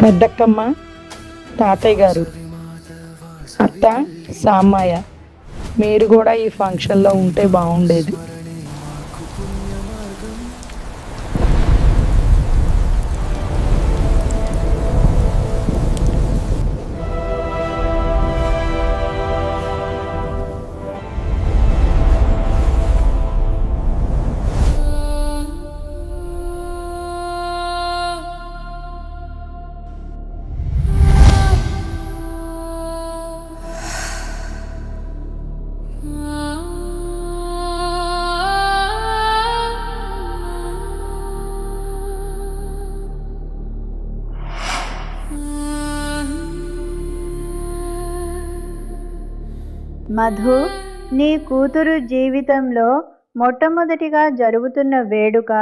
పెద్దక్కమ్మ, తాతయ్య గారు, అత్త, సామయ్య, మీరు కూడా ఈ ఫంక్షన్లో ఉంటే బాగుండేది. మధు, నీ కూతురు జీవితంలో మొట్టమొదటిగా జరుగుతున్న వేడుక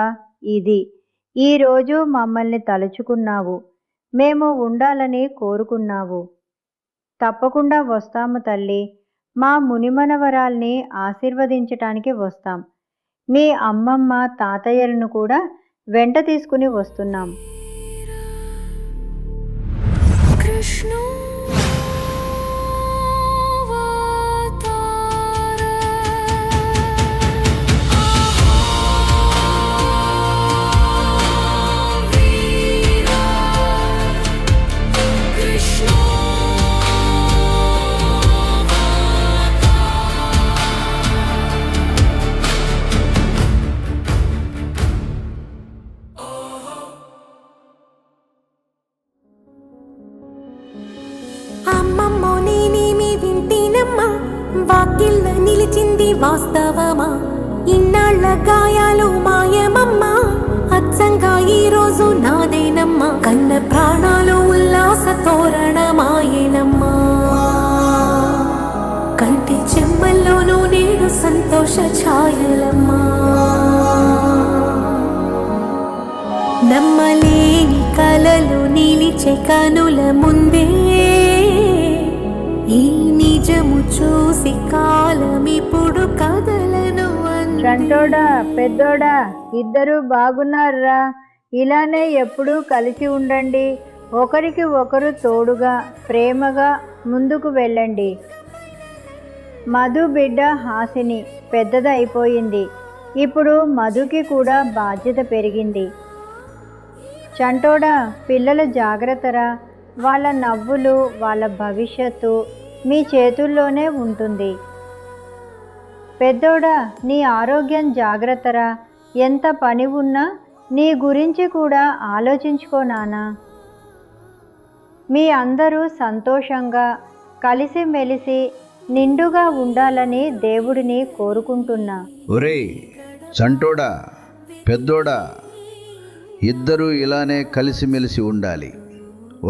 ఇది. ఈరోజు మమ్మల్ని తలుచుకున్నావు, మేము ఉండాలని కోరుకున్నావు. తప్పకుండా వస్తాము తల్లి. మా మునిమనవరాల్ని ఆశీర్వదించటానికి వస్తాం. మీ అమ్మమ్మ, తాతయ్యలను కూడా వెంట తీసుకుని వస్తున్నాం. అమ్మమ్మో నేనేమి వింటేనమ్మా, వాకిళ్ళ నిలిచింది వాస్తవమా? ఇన్నాళ్ళ గాయాలు మాయమమ్మా, అచ్చంగా ఈ రోజు నాదేనమ్మా. కన్న ప్రాణాలు ఉల్లాస తోరణమాయేనమ్మా, కంటి చెమ్మల్లోనూ నేడు సంతోష ఛాయలమ్మా. నమ్మలేని కలలు నిలిచే కనుల ముందే, ఈ నిజము చూసి కాలమిప్పుడు కదలను. చంటోడా, పెద్దోడా, ఇద్దరు బాగున్నారా? ఇలానే ఎప్పుడూ కలిసి ఉండండి. ఒకరికి ఒకరు తోడుగా, ప్రేమగా ముందుకు వెళ్ళండి. మధు బిడ్డ హాసిని పెద్దదైపోయింది. ఇప్పుడు మధుకి కూడా బాధ్యత పెరిగింది. చంటోడా, పిల్లల జాగ్రత్తరా. వాళ్ళ నవ్వులు, వాళ్ళ భవిష్యత్తు మీ చేతుల్లోనే ఉంటుంది. పెద్దోడా, నీ ఆరోగ్యం జాగ్రత్తరా. ఎంత పని ఉన్నా నీ గురించి కూడా ఆలోచించుకో నాన్నా. మీ అందరూ సంతోషంగా కలిసిమెలిసి నిండుగా ఉండాలని దేవుడిని కోరుకుంటున్నా. ఒరేయ్ చంటోడా, పెద్దోడా, ఇద్దరూ ఇలానే కలిసిమెలిసి ఉండాలి.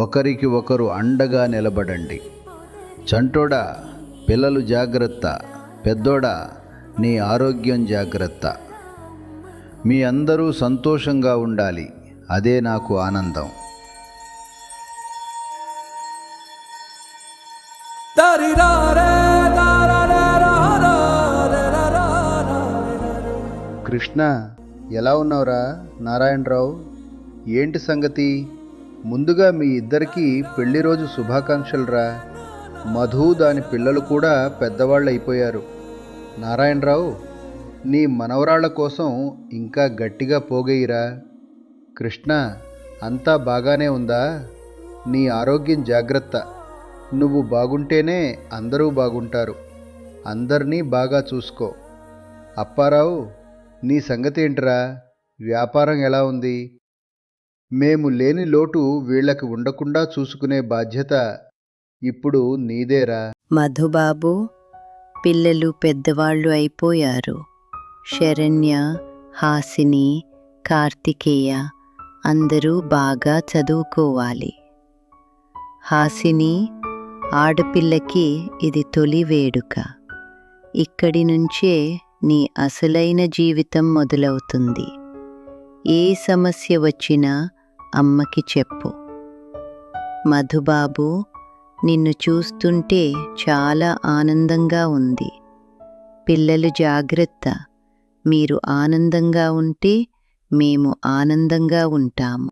ఒకరికి ఒకరు అండగా నిలబడండి. చంటోడా, పిల్లలు జాగ్రత్త. పెద్దోడా, నీ ఆరోగ్యం జాగ్రత్త. మీ అందరూ సంతోషంగా ఉండాలి. అదే నాకు ఆనందం. కృష్ణ, ఎలా ఉన్నావురా? నారాయణరావు, ఏంటి సంగతి? ముందుగా మీ ఇద్దరికీ పెళ్లి రోజు శుభాకాంక్షలురా. మధు, దాని పిల్లలు కూడా పెద్దవాళ్ళు అయిపోయారు. నారాయణరావు, నీ మనవరాళ్ల కోసం ఇంకా గట్టిగా పోగేయిరా. కృష్ణ, అంతా బాగానే ఉందా? నీ ఆరోగ్యం జాగ్రత్త. నువ్వు బాగుంటేనే అందరూ బాగుంటారు. అందరినీ బాగా చూసుకో. అప్పారావు, నీ సంగతి ఏంటిరా? వ్యాపారం ఎలా ఉంది? మేము లేని లోటు వీళ్ళకి ఉండకుండా చూసుకునే బాధ్యత ఇప్పుడు నీదేరా. మధుబాబు, పిల్లలు పెద్దవాళ్ళు అయిపోయారు. శరణ్య, హాసిని, కార్తికేయ అందరూ బాగా చదువుకోవాలి. హాసిని, ఆడపిల్లకి ఇది తొలి వేడుక. ఇక్కడి నుంచే నీ అసలైన జీవితం మొదలవుతుంది. ఏ సమస్య వచ్చినా అమ్మకి చెప్పు. మధుబాబు, నిన్ను చూస్తుంటే చాలా ఆనందంగా ఉంది. పిల్లలు జాగ్రత్త. మీరు ఆనందంగా ఉంటే మేము ఆనందంగా ఉంటాము.